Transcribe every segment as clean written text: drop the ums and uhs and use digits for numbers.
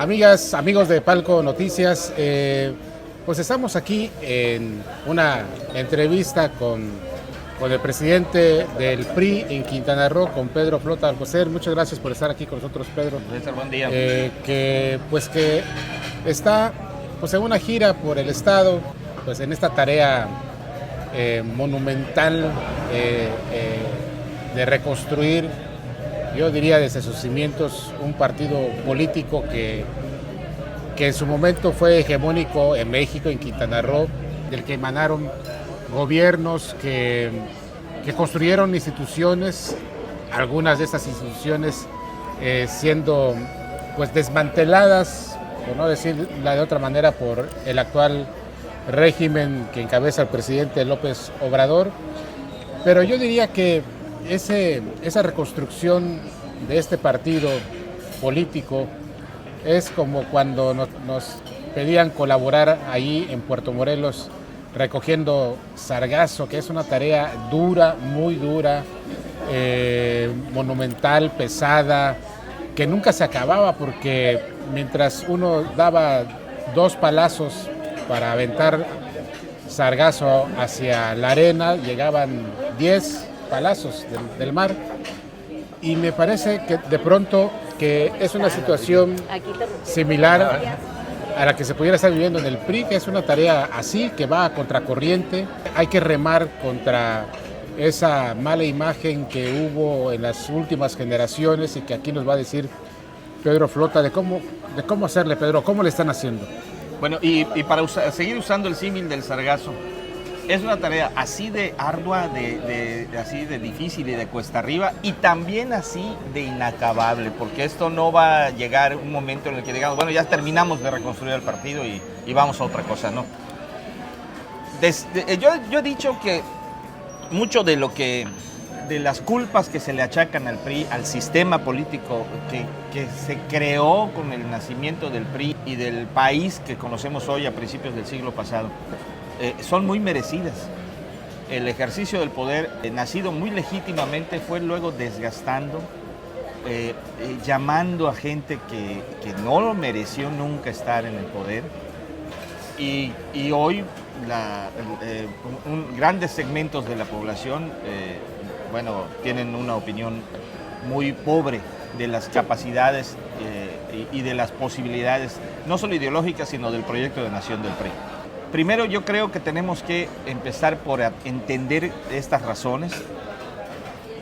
Amigas, amigos de Palco Noticias, pues estamos aquí en una entrevista con el presidente del PRI en Quintana Roo, con Pedro Flota Alcocer. Muchas gracias por estar aquí con nosotros, Pedro. César, buen día. Que está pues en una gira por el estado, pues en esta tarea monumental de reconstruir, yo diría desde sus cimientos, un partido político que en su momento fue hegemónico en México, en Quintana Roo, del que emanaron gobiernos que construyeron instituciones, algunas de estas instituciones siendo pues desmanteladas, por no decirla de otra manera, por el actual régimen que encabeza el presidente López Obrador. Pero yo diría que esa reconstrucción de este partido político es como cuando nos pedían colaborar ahí en Puerto Morelos recogiendo sargazo, que es una tarea dura, muy dura, monumental, pesada, que nunca se acababa, porque mientras uno daba 2 palazos para aventar sargazo hacia la arena, llegaban 10 palazos del mar. Y me parece que de pronto que es una situación similar a la que se pudiera estar viviendo en el PRI, que es una tarea así, que va a contracorriente. Hay que remar contra esa mala imagen que hubo en las últimas generaciones y que aquí nos va a decir Pedro Flota de cómo hacerle, Pedro, cómo le están haciendo. Bueno, y para seguir usando el símil del sargazo, es una tarea así de ardua, así de difícil y de cuesta arriba, y también así de inacabable, porque esto no va a llegar un momento en el que digamos, bueno, ya terminamos de reconstruir el partido y vamos a otra cosa, ¿no? Yo he dicho que mucho de las culpas que se le achacan al PRI, al sistema político que se creó con el nacimiento del PRI y del país que conocemos hoy a principios del siglo pasado, son muy merecidas. El ejercicio del poder, nacido muy legítimamente, fue luego desgastando, llamando a gente que no lo mereció nunca estar en el poder. Y hoy grandes segmentos de la población tienen una opinión muy pobre de las capacidades y de las posibilidades, no solo ideológicas, sino del proyecto de nación del PRI. Primero, yo creo que tenemos que empezar por entender estas razones,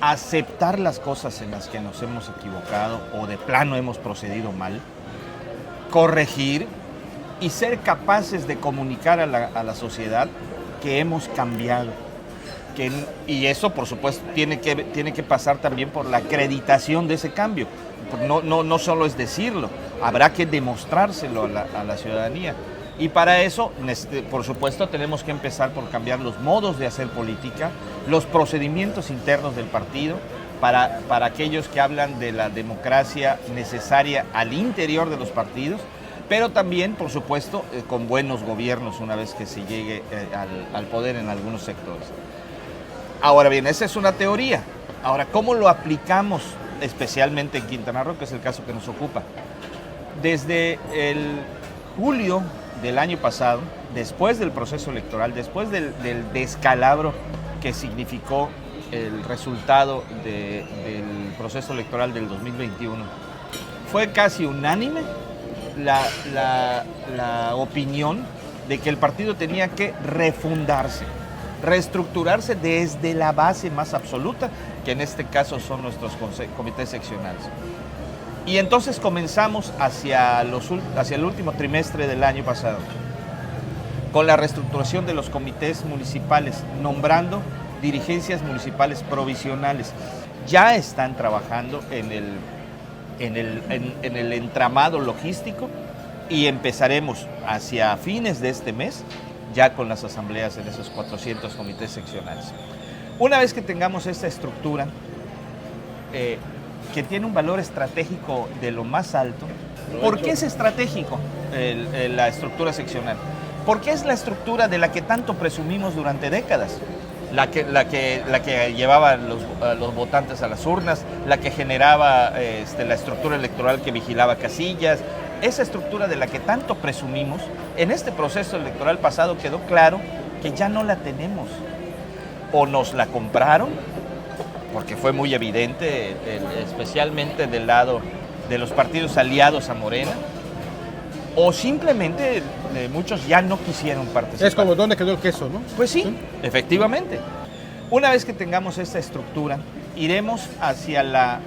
aceptar las cosas en las que nos hemos equivocado o de plano hemos procedido mal, corregir y ser capaces de comunicar a la sociedad que hemos cambiado. Y eso, por supuesto, tiene que pasar también por la acreditación de ese cambio. No solo es decirlo, habrá que demostrárselo a la ciudadanía. Y para eso, por supuesto, tenemos que empezar por cambiar los modos de hacer política, los procedimientos internos del partido, para aquellos que hablan de la democracia necesaria al interior de los partidos, pero también, por supuesto, con buenos gobiernos una vez que se llegue al poder en algunos sectores. Ahora bien, esa es una teoría. Ahora, ¿cómo lo aplicamos especialmente en Quintana Roo, que es el caso que nos ocupa? Desde el julio del año pasado, después del proceso electoral, después del descalabro que significó el resultado del proceso electoral del 2021, fue casi unánime la opinión de que el partido tenía que refundarse, reestructurarse desde la base más absoluta, que en este caso son nuestros comités seccionales. Y entonces comenzamos hacia el último trimestre del año pasado con la reestructuración de los comités municipales, nombrando dirigencias municipales provisionales. Ya están trabajando en el entramado logístico y empezaremos hacia fines de este mes ya con las asambleas en esos 400 comités seccionales. Una vez que tengamos esta estructura, que tiene un valor estratégico de lo más alto. ¿Por qué es estratégico la estructura seccional? Porque es la estructura de la que tanto presumimos durante décadas. La que llevaba a los votantes a las urnas, la que generaba la estructura electoral que vigilaba casillas, esa estructura de la que tanto presumimos, en este proceso electoral pasado quedó claro que ya no la tenemos. O nos la compraron, porque fue muy evidente, especialmente del lado de los partidos aliados a Morena, o simplemente muchos ya no quisieron participar. Es como dónde quedó el queso, ¿no? Pues sí, efectivamente. Una vez que tengamos esta estructura, iremos hacia la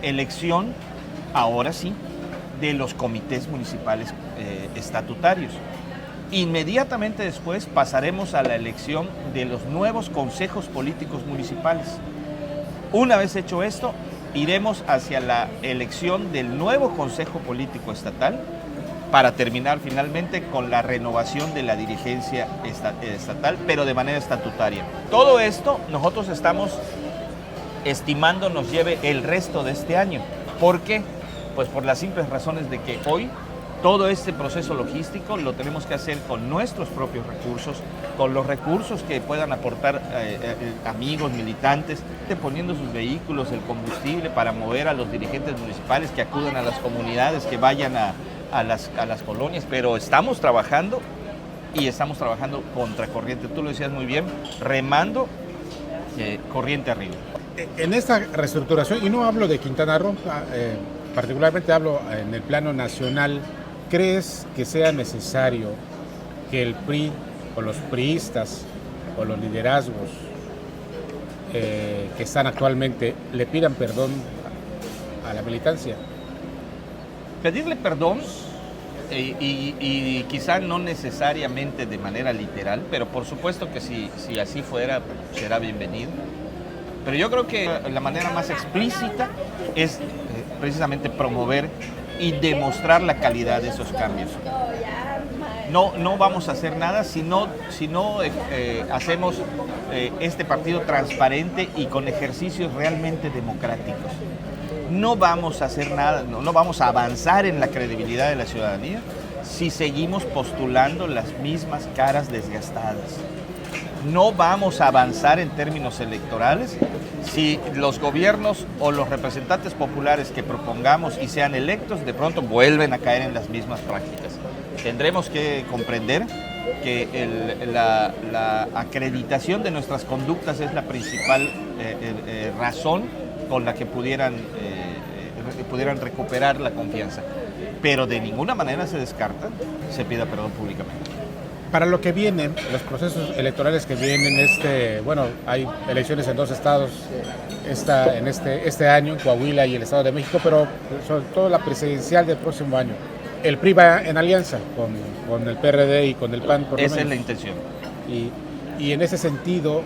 elección, ahora sí, de los comités municipales estatutarios. Inmediatamente después pasaremos a la elección de los nuevos consejos políticos municipales. Una vez hecho esto, iremos hacia la elección del nuevo Consejo Político Estatal para terminar finalmente con la renovación de la dirigencia estatal, pero de manera estatutaria. Todo esto nosotros estamos estimando nos lleve el resto de este año. ¿Por qué? Pues por las simples razones de que hoy todo este proceso logístico lo tenemos que hacer con nuestros propios recursos, con los recursos que puedan aportar amigos, militantes, poniendo sus vehículos, el combustible para mover a los dirigentes municipales que acudan a las comunidades, que vayan a las colonias, pero estamos trabajando y estamos trabajando contracorriente. Tú lo decías muy bien, remando corriente arriba. En esta reestructuración, y no hablo de Quintana Roo, particularmente hablo en el plano nacional, ¿crees que sea necesario que el PRI o los priistas o los liderazgos que están actualmente le pidan perdón a la militancia? Pedirle perdón y quizá no necesariamente de manera literal, pero por supuesto que si así fuera, será bienvenido. Pero yo creo que la manera más explícita es precisamente promover y demostrar la calidad de esos cambios. No vamos a hacer nada si no hacemos este partido transparente y con ejercicios realmente democráticos. No vamos a hacer nada, no vamos a avanzar en la credibilidad de la ciudadanía si seguimos postulando las mismas caras desgastadas. No vamos a avanzar en términos electorales si los gobiernos o los representantes populares que propongamos y sean electos de pronto vuelven a caer en las mismas prácticas. Tendremos que comprender que la acreditación de nuestras conductas es la principal razón con la que pudieran recuperar la confianza. Pero de ninguna manera se descarta, se pida perdón públicamente. Para lo que viene, los procesos electorales que vienen, hay elecciones en 2 estados este año, en Coahuila y el Estado de México, pero sobre todo la presidencial del próximo año. El PRI va en alianza con el PRD y con el PAN, por lo menos. Esa es la intención. Y en ese sentido,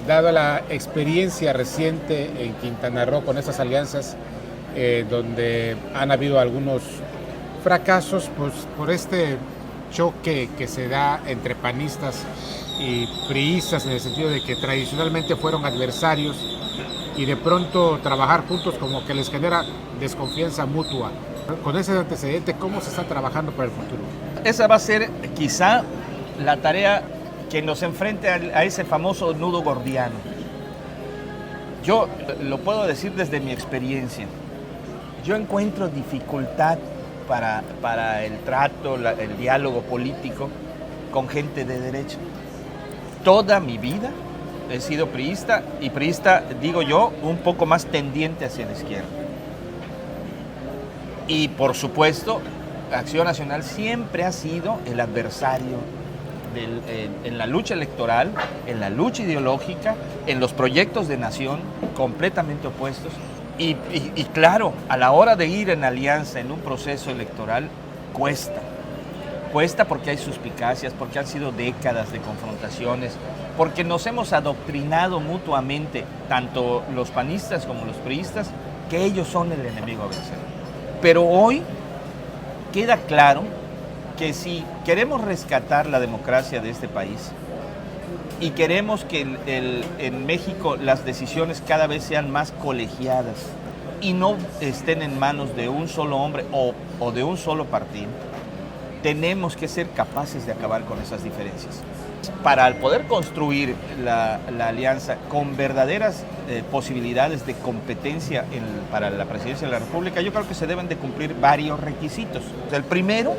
dada la experiencia reciente en Quintana Roo con esas alianzas, donde han habido algunos fracasos, pues por este choque que se da entre panistas y priistas, en el sentido de que tradicionalmente fueron adversarios y de pronto trabajar juntos como que les genera desconfianza mutua. Con ese antecedente, ¿cómo se está trabajando para el futuro? Esa va a ser quizá la tarea que nos enfrente a ese famoso nudo gordiano. Yo lo puedo decir desde mi experiencia. Yo encuentro dificultad para el trato, el diálogo político con gente de derecha. Toda mi vida he sido priista, y priista, digo yo, un poco más tendiente hacia la izquierda. Y por supuesto, Acción Nacional siempre ha sido el adversario en la lucha electoral, en la lucha ideológica, en los proyectos de nación, completamente opuestos. Y claro, a la hora de ir en alianza en un proceso electoral, cuesta. Cuesta porque hay suspicacias, porque han sido décadas de confrontaciones, porque nos hemos adoctrinado mutuamente, tanto los panistas como los priistas, que ellos son el enemigo a vencer. Pero hoy queda claro que si queremos rescatar la democracia de este país y queremos que en México las decisiones cada vez sean más colegiadas y no estén en manos de un solo hombre o de un solo partido, tenemos que ser capaces de acabar con esas diferencias. para poder construir la alianza con verdaderas posibilidades de competencia para la presidencia de la República, yo creo que se deben de cumplir varios requisitos. O sea, el primero,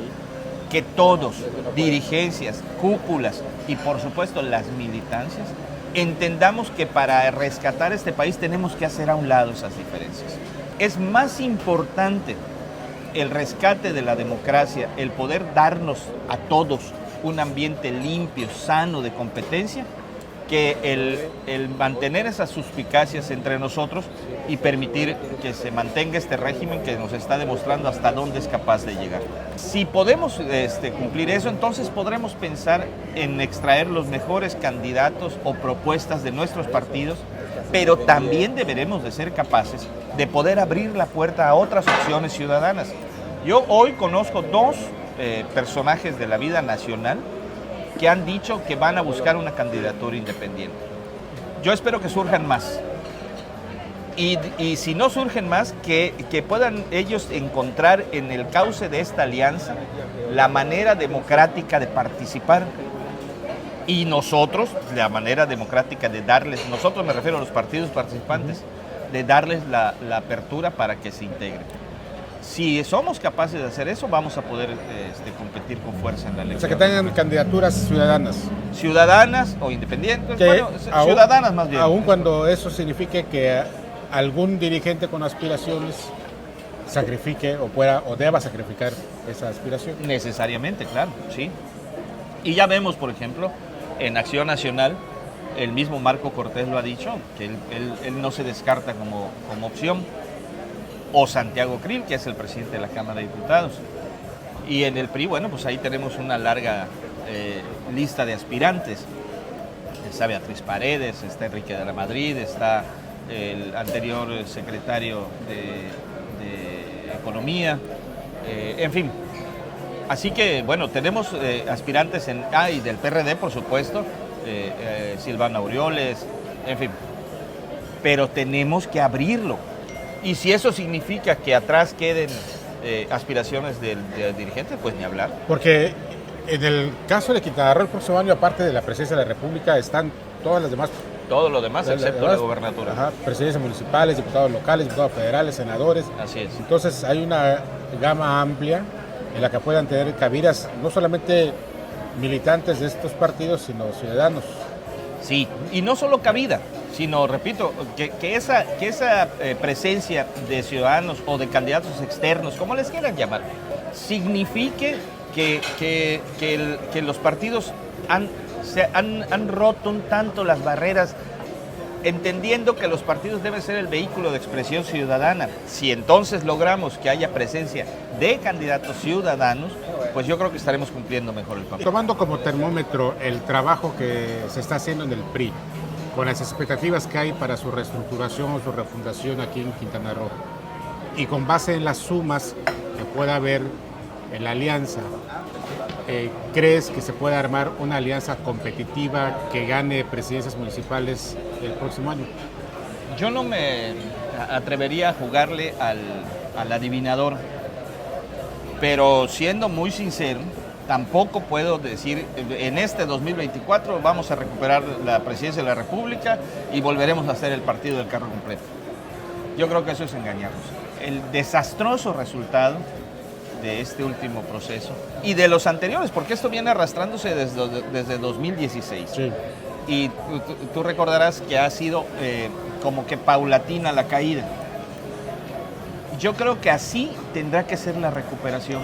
que todos, dirigencias, cúpulas y por supuesto las militancias, entendamos que para rescatar este país tenemos que hacer a un lado esas diferencias. Es más importante el rescate de la democracia, el poder darnos a todos un ambiente limpio, sano de competencia, que el mantener esas suspicacias entre nosotros y permitir que se mantenga este régimen que nos está demostrando hasta dónde es capaz de llegar. Si podemos cumplir eso, entonces podremos pensar en extraer los mejores candidatos o propuestas de nuestros partidos, pero también deberemos de ser capaces de poder abrir la puerta a otras opciones ciudadanas. Yo hoy conozco dos personajes de la vida nacional que han dicho que van a buscar una candidatura independiente. Yo espero que surjan más. Y si no surgen más, que puedan ellos encontrar en el cauce de esta alianza la manera democrática de participar. Y nosotros, la manera democrática de darles, nosotros me refiero a los partidos participantes, de darles la apertura para que se integren. Si somos capaces de hacer eso, vamos a poder competir con fuerza en la elección. O sea, que tengan candidaturas ciudadanas. Ciudadanas o independientes, Aún, ciudadanas más bien. Aún cuando eso signifique que algún dirigente con aspiraciones sacrifique o deba sacrificar esa aspiración. Necesariamente, claro, sí. Y ya vemos, por ejemplo, en Acción Nacional, el mismo Marco Cortés lo ha dicho, que él no se descarta como opción. O Santiago Krill, que es el presidente de la Cámara de Diputados. Y en el PRI, bueno, pues ahí tenemos una larga lista de aspirantes. Está Beatriz Paredes, está Enrique de la Madrid, está el anterior secretario de Economía, en fin. Así que, bueno, tenemos aspirantes y del PRD, por supuesto, Silvana Aureoles, en fin. Pero tenemos que abrirlo. Y si eso significa que atrás queden aspiraciones del dirigente, pues ni hablar. Porque en el caso de Quintana Roo, el próximo año, aparte de la presidencia de la República, están todas las demás. Todo lo demás, excepto la gobernatura. Ajá, presidencias municipales, diputados locales, diputados federales, senadores. Así es. Entonces hay una gama amplia en la que puedan tener cabidas no solamente militantes de estos partidos, sino ciudadanos. Sí, y no solo cabida, sino, repito, que esa presencia de ciudadanos o de candidatos externos, como les quieran llamar, signifique que los partidos han roto un tanto las barreras, entendiendo que los partidos deben ser el vehículo de expresión ciudadana. Si entonces logramos que haya presencia de candidatos ciudadanos, pues yo creo que estaremos cumpliendo mejor el papel. Tomando como termómetro el trabajo que se está haciendo en el PRI, con las expectativas que hay para su reestructuración o su refundación aquí en Quintana Roo, y con base en las sumas que pueda haber en la alianza, ¿crees que se puede armar una alianza competitiva que gane presidencias municipales el próximo año? Yo no me atrevería a jugarle al adivinador, pero siendo muy sincero, tampoco puedo decir en este 2024 vamos a recuperar la presidencia de la República y volveremos a hacer el partido del carro completo. Yo creo que eso es engañarnos. El desastroso resultado de este último proceso y de los anteriores, porque esto viene arrastrándose desde 2016. Sí. Y tú recordarás que ha sido como que paulatina la caída. Yo creo que así tendrá que ser la recuperación.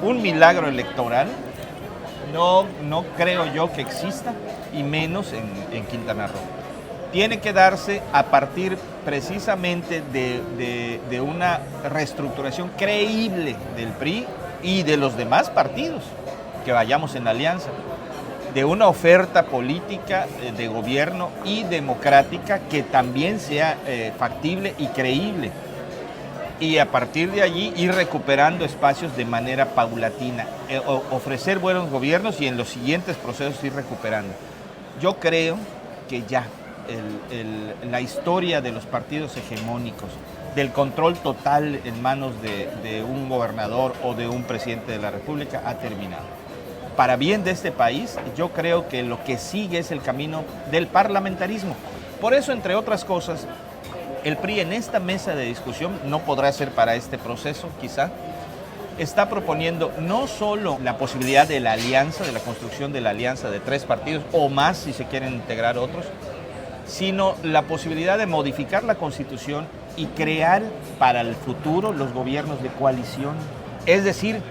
Un milagro electoral no creo yo que exista, y menos en Quintana Roo. Tiene que darse a partir precisamente de una reestructuración creíble del PRI y de los demás partidos que vayamos en la alianza, de una oferta política de gobierno y democrática que también sea factible y creíble. Y a partir de allí ir recuperando espacios de manera paulatina, ofrecer buenos gobiernos y en los siguientes procesos ir recuperando. Yo creo que ya la historia de los partidos hegemónicos, del control total en manos de un gobernador o de un presidente de la República ha terminado. para bien de este país, yo creo que lo que sigue es el camino del parlamentarismo. Por eso, entre otras cosas, el PRI en esta mesa de discusión, no podrá ser para este proceso quizá, está proponiendo no solo la posibilidad de la alianza, de la construcción de la alianza de 3 partidos o más si se quieren integrar otros, sino la posibilidad de modificar la Constitución y crear para el futuro los gobiernos de coalición. Es decir,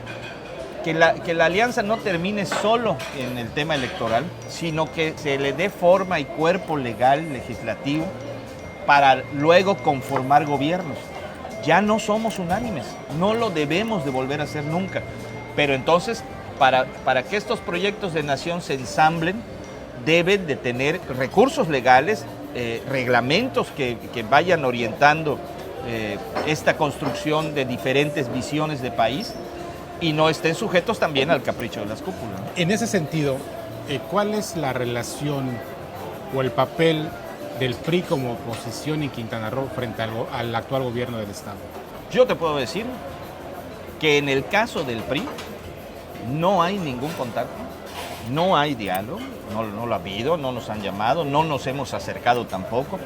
que la alianza no termine solo en el tema electoral, sino que se le dé forma y cuerpo legal, legislativo, para luego conformar gobiernos. Ya no somos unánimes, no lo debemos de volver a hacer nunca. Pero entonces, para que estos proyectos de nación se ensamblen, deben de tener recursos legales, reglamentos que vayan orientando esta construcción de diferentes visiones de país y no estén sujetos también al capricho de las cúpulas. En ese sentido, ¿cuál es la relación o el papel del PRI como oposición en Quintana Roo frente al actual gobierno del Estado? Yo te puedo decir que en el caso del PRI no hay ningún contacto, no hay diálogo, no lo ha habido, no nos han llamado, no nos hemos acercado tampoco.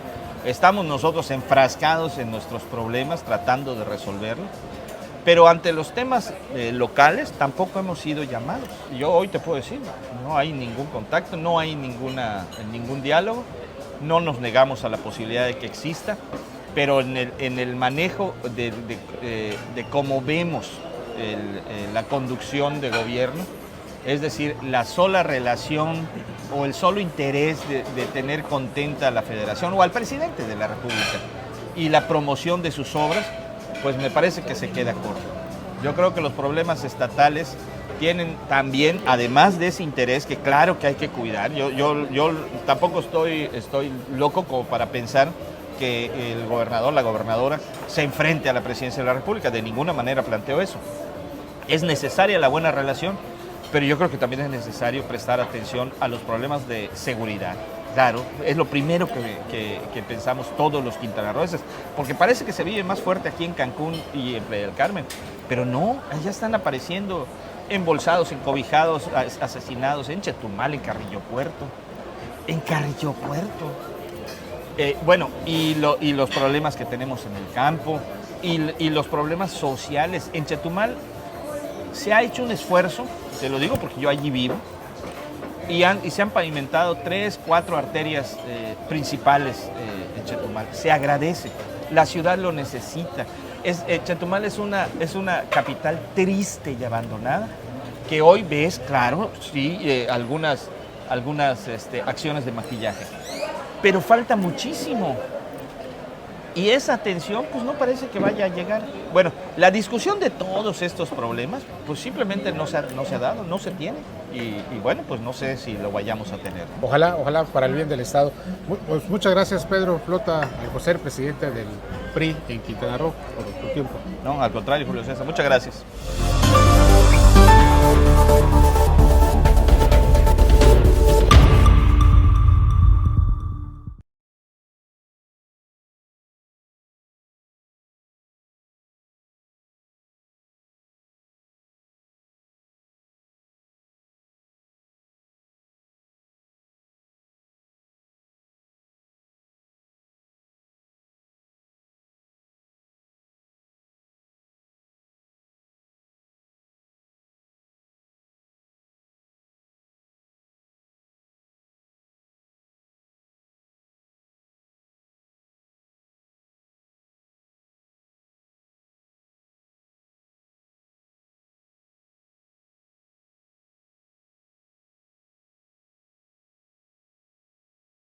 Estamos nosotros enfrascados en nuestros problemas, tratando de resolverlos, pero ante los temas locales tampoco hemos sido llamados. Yo hoy te puedo decir, no hay ningún contacto, no hay ningún diálogo, no nos negamos a la posibilidad de que exista, pero en el manejo de cómo vemos la conducción de gobierno, es decir, la sola relación o el solo interés de tener contenta a la Federación o al presidente de la República y la promoción de sus obras, pues me parece que se queda corto. Yo creo que los problemas estatales tienen también, además de ese interés, que claro que hay que cuidar. Yo tampoco estoy loco como para pensar que el gobernador, la gobernadora, se enfrente a la presidencia de la República. De ninguna manera planteo eso. Es necesaria la buena relación, pero yo creo que también es necesario prestar atención a los problemas de seguridad. Claro, es lo primero que pensamos todos los quintanarroenses, porque parece que se vive más fuerte aquí en Cancún y en Playa del Carmen, pero no, allá están apareciendo embolsados, encobijados, asesinados en Chetumal, en Carrillo Puerto. En Carrillo Puerto. Bueno, y los problemas que tenemos en el campo, y los problemas sociales. En Chetumal se ha hecho un esfuerzo, te lo digo porque yo allí vivo, y se han pavimentado 3, 4 arterias principales en Chetumal. Se agradece, la ciudad lo necesita. Chetumal es una capital triste y abandonada, que hoy ves, claro, sí, algunas acciones de maquillaje, pero falta muchísimo. Y esa atención pues no parece que vaya a llegar. Bueno, la discusión de todos estos problemas pues simplemente no se ha dado, no se tiene. Y bueno, pues no sé si lo vayamos a tener. Ojalá para el bien del Estado. Pues muchas gracias, Pedro Flota Alcocer, presidente del PRI en Quintana Roo, por tu tiempo. No, al contrario, Julio César, muchas gracias.